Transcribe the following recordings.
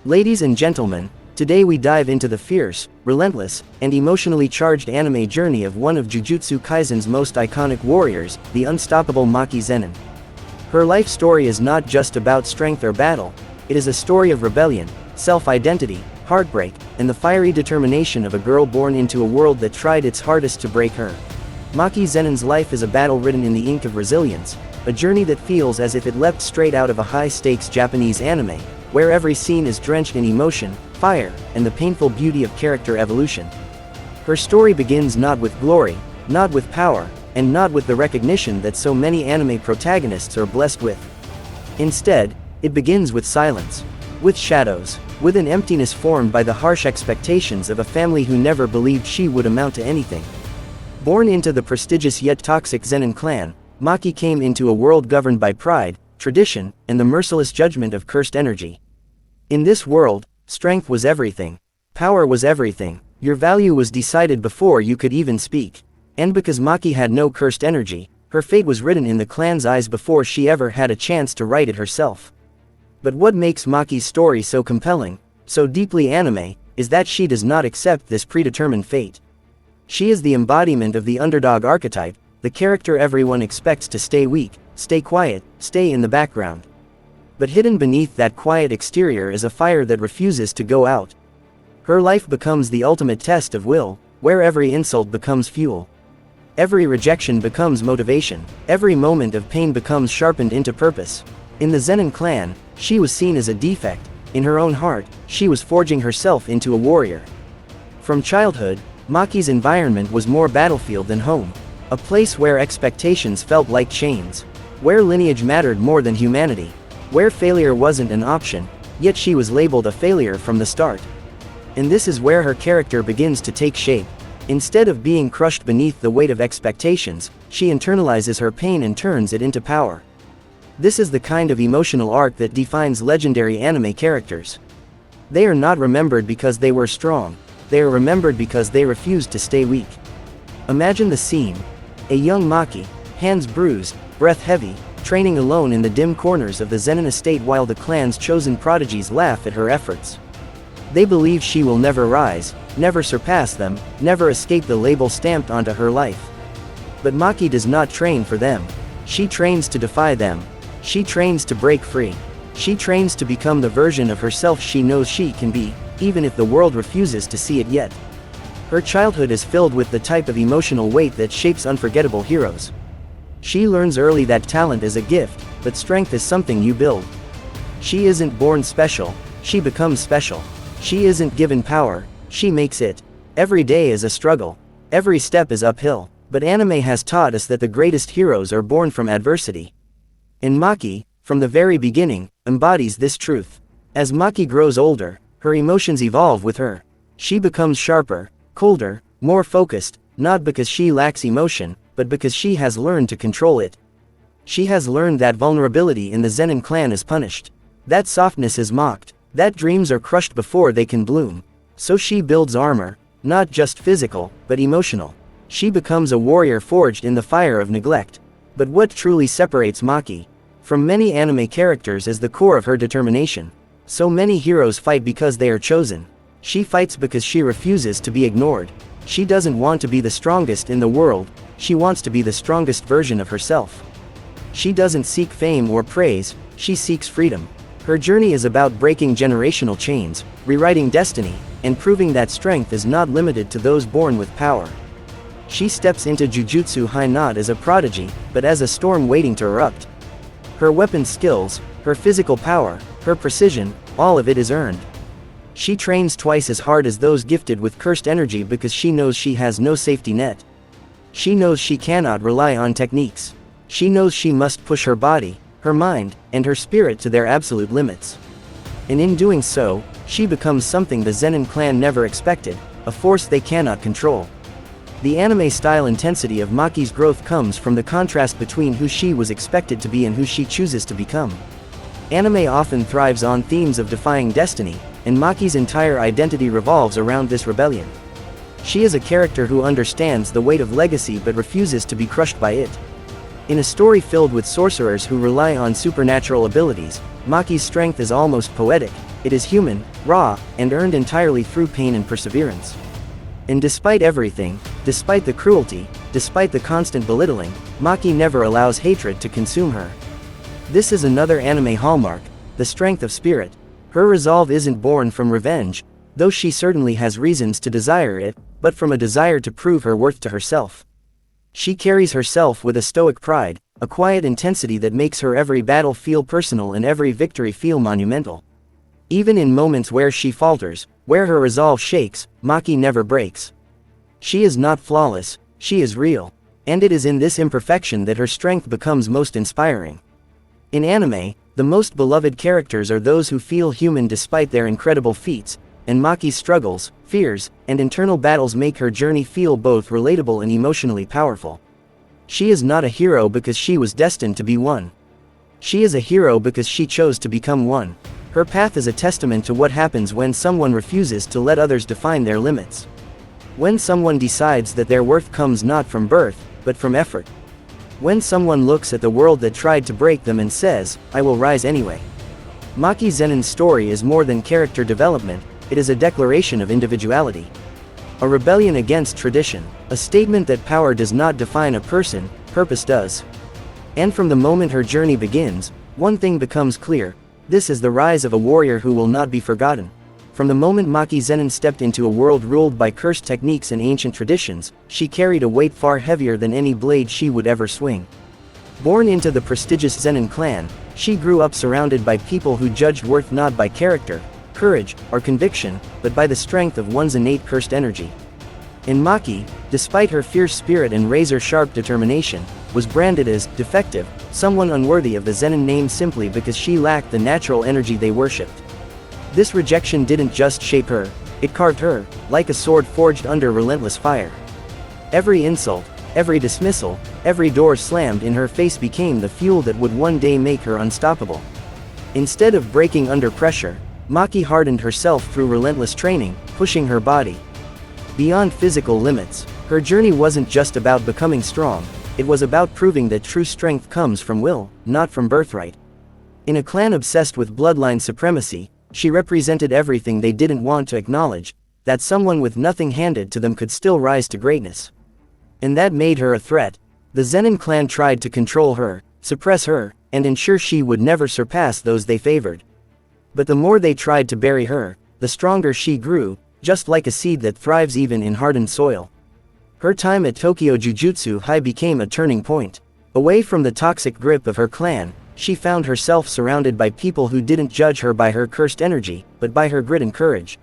Ladies and gentlemen, today we dive into the fierce, relentless, and emotionally charged anime journey of one of Jujutsu Kaisen's most iconic warriors, the unstoppable Maki Zen'in. Her life story is not just about strength or battle, it is a story of rebellion, self-identity, heartbreak, and the fiery determination of a girl born into a world that tried its hardest to break her. Maki Zen'in's life is a battle written in the ink of resilience, a journey that feels as if it leapt straight out of a high-stakes Japanese anime, where every scene is drenched in emotion, fire, and the painful beauty of character evolution. Her story begins not with glory, not with power, and not with the recognition that so many anime protagonists are blessed with. Instead, it begins with silence, with shadows, with an emptiness formed by the harsh expectations of a family who never believed she would amount to anything. Born into the prestigious yet toxic Zen'in Clan, Maki came into a world governed by pride, tradition, and the merciless judgment of cursed energy. In this world, strength was everything. Power was everything. Your value was decided before you could even speak. And because Maki had no cursed energy, her fate was written in the clan's eyes before she ever had a chance to write it herself. But what makes Maki's story so compelling, so deeply anime, is that she does not accept this predetermined fate. She is the embodiment of the underdog archetype, the character everyone expects to stay weak, stay quiet, stay in the background. But hidden beneath that quiet exterior is a fire that refuses to go out. Her life becomes the ultimate test of will, where every insult becomes fuel. Every rejection becomes motivation, every moment of pain becomes sharpened into purpose. In the Zen'in Clan, she was seen as a defect. In her own heart, she was forging herself into a warrior. From childhood, Maki's environment was more battlefield than home. A place where expectations felt like chains. Where lineage mattered more than humanity. Where failure wasn't an option, yet she was labeled a failure from the start. And this is where her character begins to take shape. Instead of being crushed beneath the weight of expectations, she internalizes her pain and turns it into power. This is the kind of emotional arc that defines legendary anime characters. They are not remembered because they were strong, they are remembered because they refused to stay weak. Imagine the scene. A young Maki, hands bruised, breath heavy, training alone in the dim corners of the Zenin estate while the clan's chosen prodigies laugh at her efforts. They believe she will never rise, never surpass them, never escape the label stamped onto her life. But Maki does not train for them. She trains to defy them. She trains to break free. She trains to become the version of herself she knows she can be, even if the world refuses to see it yet. Her childhood is filled with the type of emotional weight that shapes unforgettable heroes. She learns early that talent is a gift, but strength is something you build. She isn't born special, she becomes special. She isn't given power, she makes it. Every day is a struggle. Every step is uphill. But anime has taught us that the greatest heroes are born from adversity. And Maki, from the very beginning, embodies this truth. As Maki grows older, her emotions evolve with her. She becomes sharper, colder, more focused, not because she lacks emotion, but because she has learned to control it. She has learned that vulnerability in the Zen'in Clan is punished. That softness is mocked. That dreams are crushed before they can bloom. So she builds armor, not just physical, but emotional. She becomes a warrior forged in the fire of neglect. But what truly separates Maki from many anime characters is the core of her determination. So many heroes fight because they are chosen. She fights because she refuses to be ignored. She doesn't want to be the strongest in the world, she wants to be the strongest version of herself. She doesn't seek fame or praise, she seeks freedom. Her journey is about breaking generational chains, rewriting destiny, and proving that strength is not limited to those born with power. She steps into Jujutsu Kaisen not as a prodigy, but as a storm waiting to erupt. Her weapon skills, her physical power, her precision, all of it is earned. She trains twice as hard as those gifted with cursed energy because she knows she has no safety net. She knows she cannot rely on techniques. She knows she must push her body, her mind, and her spirit to their absolute limits. And in doing so, she becomes something the Zen'in Clan never expected, a force they cannot control. The anime-style intensity of Maki's growth comes from the contrast between who she was expected to be and who she chooses to become. Anime often thrives on themes of defying destiny, and Maki's entire identity revolves around this rebellion. She is a character who understands the weight of legacy but refuses to be crushed by it. In a story filled with sorcerers who rely on supernatural abilities, Maki's strength is almost poetic. It is human, raw, and earned entirely through pain and perseverance. And despite everything, despite the cruelty, despite the constant belittling, Maki never allows hatred to consume her. This is another anime hallmark, the strength of spirit. Her resolve isn't born from revenge, though she certainly has reasons to desire it, but from a desire to prove her worth to herself. She carries herself with a stoic pride, a quiet intensity that makes her every battle feel personal and every victory feel monumental. Even in moments where she falters, where her resolve shakes, Maki never breaks. She is not flawless, she is real. And it is in this imperfection that her strength becomes most inspiring. In anime, the most beloved characters are those who feel human despite their incredible feats, and Maki's struggles, fears, and internal battles make her journey feel both relatable and emotionally powerful. She is not a hero because she was destined to be one. She is a hero because she chose to become one. Her path is a testament to what happens when someone refuses to let others define their limits. When someone decides that their worth comes not from birth, but from effort. When someone looks at the world that tried to break them and says, "I will rise anyway." Maki Ze'nin's story is more than character development, it is a declaration of individuality. A rebellion against tradition, a statement that power does not define a person, purpose does. And from the moment her journey begins, one thing becomes clear: this is the rise of a warrior who will not be forgotten. From the moment Maki Zen'in stepped into a world ruled by cursed techniques and ancient traditions, she carried a weight far heavier than any blade she would ever swing. Born into the prestigious Zen'in Clan, she grew up surrounded by people who judged worth not by character, courage, or conviction, but by the strength of one's innate cursed energy. And Maki, despite her fierce spirit and razor-sharp determination, was branded as defective, someone unworthy of the Zenin name simply because she lacked the natural energy they worshipped. This rejection didn't just shape her, it carved her, like a sword forged under relentless fire. Every insult, every dismissal, every door slammed in her face became the fuel that would one day make her unstoppable. Instead of breaking under pressure, Maki hardened herself through relentless training, pushing her body beyond physical limits. Her journey wasn't just about becoming strong, it was about proving that true strength comes from will, not from birthright. In a clan obsessed with bloodline supremacy, she represented everything they didn't want to acknowledge, that someone with nothing handed to them could still rise to greatness. And that made her a threat. The Zen'in clan tried to control her, suppress her, and ensure she would never surpass those they favored. But the more they tried to bury her, the stronger she grew, just like a seed that thrives even in hardened soil. Her time at Tokyo Jujutsu High became a turning point. Away from the toxic grip of her clan, she found herself surrounded by people who didn't judge her by her cursed energy, but by her grit and courage.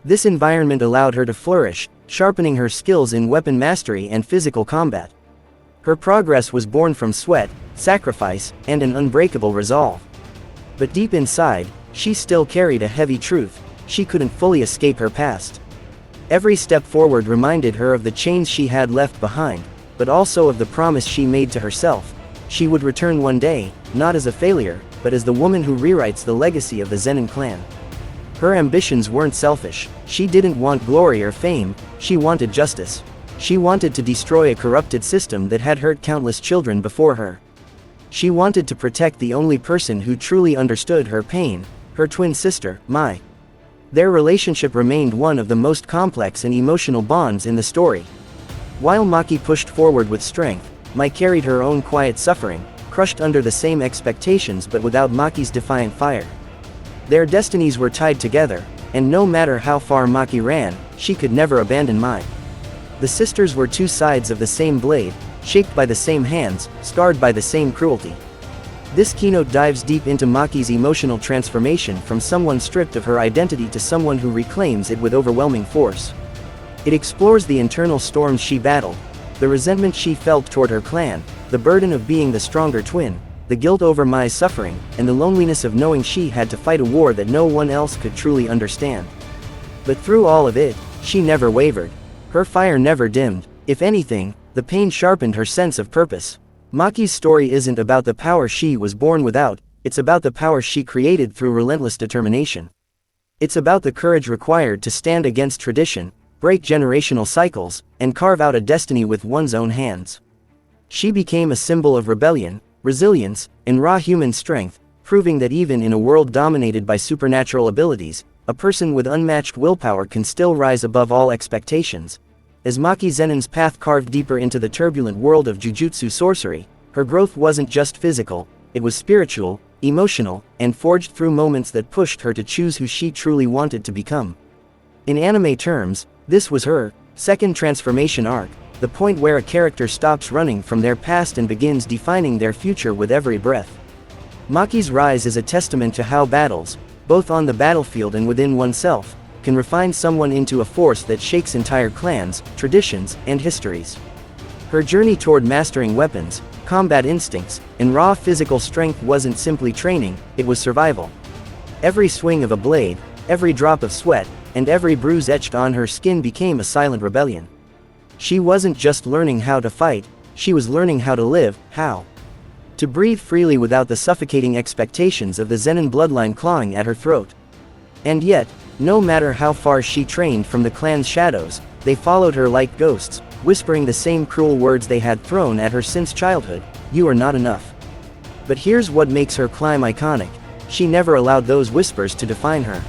This environment allowed her to flourish, sharpening her skills in weapon mastery and physical combat. Her progress was born from sweat, sacrifice, and an unbreakable resolve. But deep inside, she still carried a heavy truth: she couldn't fully escape her past. Every step forward reminded her of the chains she had left behind, but also of the promise she made to herself: she would return one day, not as a failure, but as the woman who rewrites the legacy of the Zen'in clan. Her ambitions weren't selfish. She didn't want glory or fame, she wanted justice. She wanted to destroy a corrupted system that had hurt countless children before her. She wanted to protect the only person who truly understood her pain, her twin sister, Mai. Their relationship remained one of the most complex and emotional bonds in the story. While Maki pushed forward with strength, Mai carried her own quiet suffering, crushed under the same expectations but without Maki's defiant fire. Their destinies were tied together, and no matter how far Maki ran, she could never abandon Mai. The sisters were two sides of the same blade, shaped by the same hands, scarred by the same cruelty. This keynote dives deep into Maki's emotional transformation from someone stripped of her identity to someone who reclaims it with overwhelming force. It explores the internal storms she battled, the resentment she felt toward her clan, the burden of being the stronger twin, the guilt over Mai's suffering, and the loneliness of knowing she had to fight a war that no one else could truly understand. But through all of it, she never wavered. Her fire never dimmed. If anything, the pain sharpened her sense of purpose. Maki's story isn't about the power she was born without, it's about the power she created through relentless determination. It's about the courage required to stand against tradition, break generational cycles, and carve out a destiny with one's own hands. She became a symbol of rebellion, resilience, and raw human strength, proving that even in a world dominated by supernatural abilities, a person with unmatched willpower can still rise above all expectations. As Maki Zen'in's path carved deeper into the turbulent world of Jujutsu sorcery, her growth wasn't just physical, it was spiritual, emotional, and forged through moments that pushed her to choose who she truly wanted to become. In anime terms, this was her second transformation arc, the point where a character stops running from their past and begins defining their future with every breath. Maki's rise is a testament to how battles, both on the battlefield and within oneself, can refine someone into a force that shakes entire clans, traditions, and histories. Her journey toward mastering weapons, combat instincts, and raw physical strength wasn't simply training, it was survival. Every swing of a blade, every drop of sweat, and every bruise etched on her skin became a silent rebellion. She wasn't just learning how to fight, she was learning how to live, how to breathe freely without the suffocating expectations of the Zenin bloodline clawing at her throat. And yet, no matter how far she trained from the clan's shadows, they followed her like ghosts, whispering the same cruel words they had thrown at her since childhood: "You are not enough." But here's what makes her climb iconic: she never allowed those whispers to define her.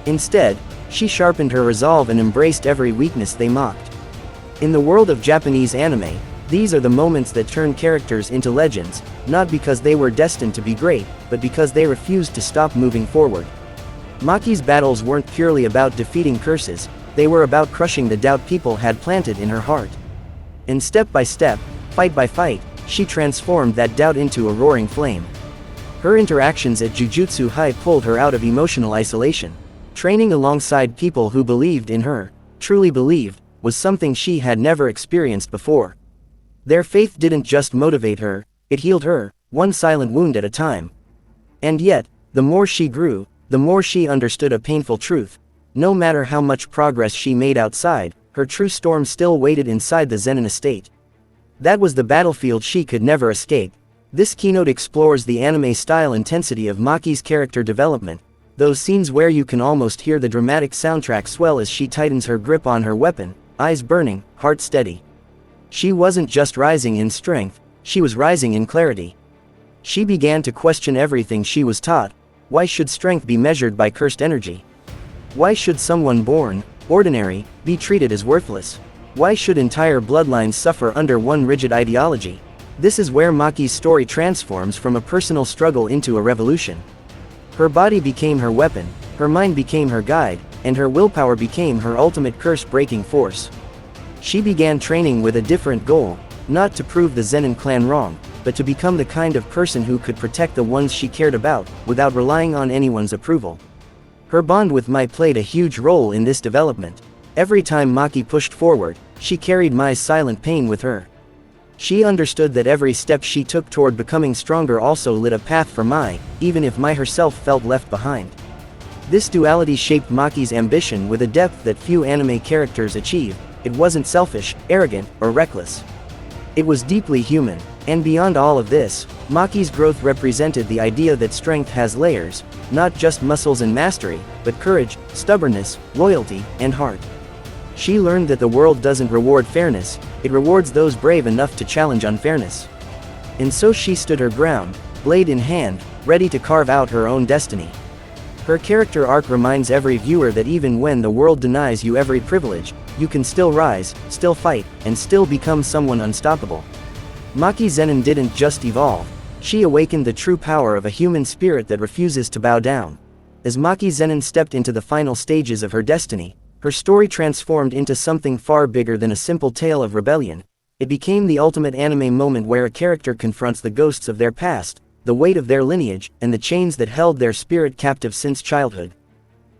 Instead, she sharpened her resolve and embraced every weakness they mocked. In the world of Japanese anime, these are the moments that turn characters into legends, not because they were destined to be great, but because they refused to stop moving forward. Maki's battles weren't purely about defeating curses, they were about crushing the doubt people had planted in her heart. And step by step, fight by fight, she transformed that doubt into a roaring flame. Her interactions at Jujutsu High pulled her out of emotional isolation. Training alongside people who believed in her, truly believed, was something she had never experienced before. Their faith didn't just motivate her, it healed her, one silent wound at a time. And yet, the more she grew, the more she understood a painful truth: no matter how much progress she made outside, her true storm still waited inside the Zenin estate. That was the battlefield she could never escape. This keynote explores the anime-style intensity of Maki's character development, those scenes where you can almost hear the dramatic soundtrack swell as she tightens her grip on her weapon, eyes burning, heart steady. She wasn't just rising in strength, she was rising in clarity. She began to question everything she was taught. Why should strength be measured by cursed energy? Why should someone born ordinary be treated as worthless? Why should entire bloodlines suffer under one rigid ideology? This is where Maki's story transforms from a personal struggle into a revolution. Her body became her weapon, her mind became her guide, and her willpower became her ultimate curse-breaking force. She began training with a different goal, not to prove the Zen'in Clan wrong, but to become the kind of person who could protect the ones she cared about, without relying on anyone's approval. Her bond with Mai played a huge role in this development. Every time Maki pushed forward, she carried Mai's silent pain with her. She understood that every step she took toward becoming stronger also lit a path for Mai, even if Mai herself felt left behind. This duality shaped Maki's ambition with a depth that few anime characters achieve. It wasn't selfish, arrogant, or reckless. It was deeply human. And beyond all of this, Maki's growth represented the idea that strength has layers, not just muscles and mastery, but courage, stubbornness, loyalty, and heart. She learned that the world doesn't reward fairness, it rewards those brave enough to challenge unfairness. And so she stood her ground, blade in hand, ready to carve out her own destiny. Her character arc reminds every viewer that even when the world denies you every privilege, you can still rise, still fight, and still become someone unstoppable. Maki Zen'in didn't just evolve, she awakened the true power of a human spirit that refuses to bow down. As Maki Zen'in stepped into the final stages of her destiny, her story transformed into something far bigger than a simple tale of rebellion. It became the ultimate anime moment where a character confronts the ghosts of their past, the weight of their lineage, and the chains that held their spirit captive since childhood.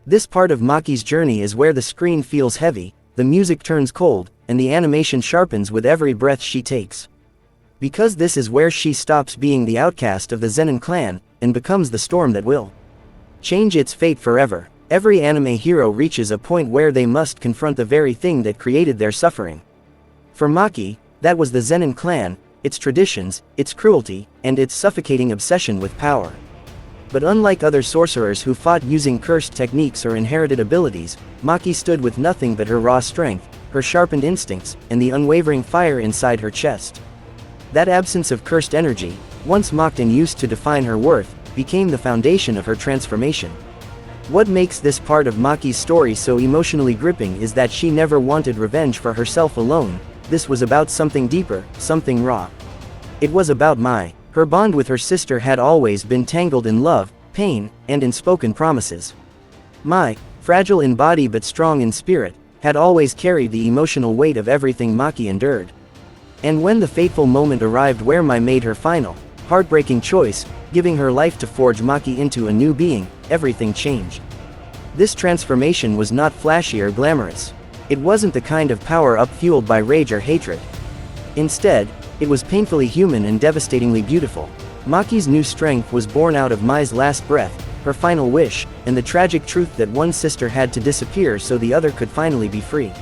This part of Maki's journey is where the screen feels heavy, the music turns cold, and the animation sharpens with every breath she takes. Because this is where she stops being the outcast of the Zen'in Clan, and becomes the storm that will change its fate forever. Every anime hero reaches a point where they must confront the very thing that created their suffering. For Maki, that was the Zen'in Clan, its traditions, its cruelty, and its suffocating obsession with power. But unlike other sorcerers who fought using cursed techniques or inherited abilities, Maki stood with nothing but her raw strength, her sharpened instincts, and the unwavering fire inside her chest. That absence of cursed energy, once mocked and used to define her worth, became the foundation of her transformation. What makes this part of Maki's story so emotionally gripping is that she never wanted revenge for herself alone. This was about something deeper, something raw. It was about Mai. Her bond with her sister had always been tangled in love, pain, and unspoken promises. Mai, fragile in body but strong in spirit, had always carried the emotional weight of everything Maki endured. And when the fateful moment arrived where Mai made her final, heartbreaking choice, giving her life to forge Maki into a new being, everything changed. This transformation was not flashy or glamorous. It wasn't the kind of power-up fueled by rage or hatred. Instead, it was painfully human and devastatingly beautiful. Maki's new strength was born out of Mai's last breath, her final wish, and the tragic truth that one sister had to disappear so the other could finally be free.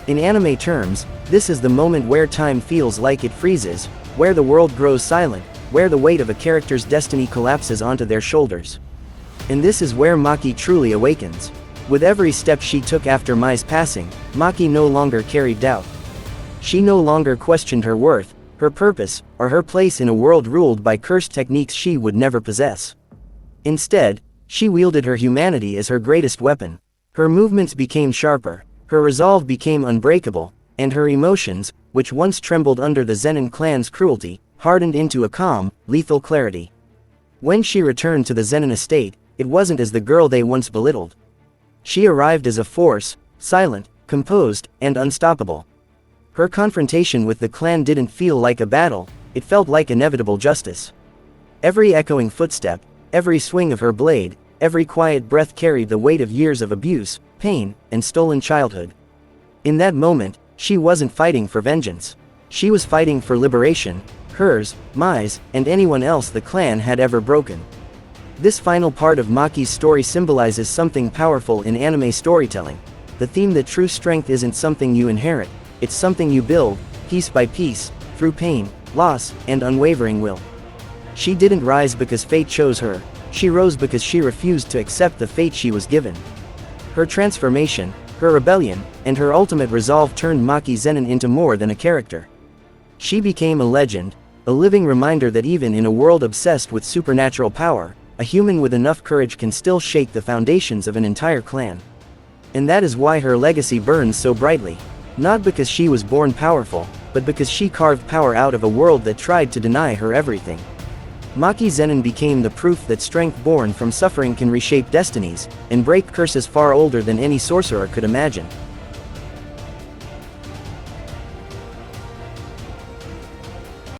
In anime terms, this is the moment where time feels like it freezes, where the world grows silent, where the weight of a character's destiny collapses onto their shoulders. And this is where Maki truly awakens. With every step she took after Mai's passing, Maki no longer carried doubt. She no longer questioned her worth, her purpose, or her place in a world ruled by cursed techniques she would never possess. Instead, she wielded her humanity as her greatest weapon. Her movements became sharper, her resolve became unbreakable, and her emotions, which once trembled under the Zen'in clan's cruelty, hardened into a calm, lethal clarity. When she returned to the Zenin estate, it wasn't as the girl they once belittled. She arrived as a force, silent, composed, and unstoppable. Her confrontation with the clan didn't feel like a battle, it felt like inevitable justice. Every echoing footstep, every swing of her blade, every quiet breath carried the weight of years of abuse, pain, and stolen childhood. In that moment, she wasn't fighting for vengeance. She was fighting for liberation, hers, Mai's, and anyone else the clan had ever broken. This final part of Maki's story symbolizes something powerful in anime storytelling. The theme that true strength isn't something you inherit, it's something you build, piece by piece, through pain, loss, and unwavering will. She didn't rise because fate chose her, she rose because she refused to accept the fate she was given. Her transformation, her rebellion, and her ultimate resolve turned Maki Zen'in into more than a character. She became a legend, a living reminder that even in a world obsessed with supernatural power, a human with enough courage can still shake the foundations of an entire clan. And that is why her legacy burns so brightly. Not because she was born powerful, but because she carved power out of a world that tried to deny her everything. Maki Zen'in became the proof that strength born from suffering can reshape destinies, and break curses far older than any sorcerer could imagine.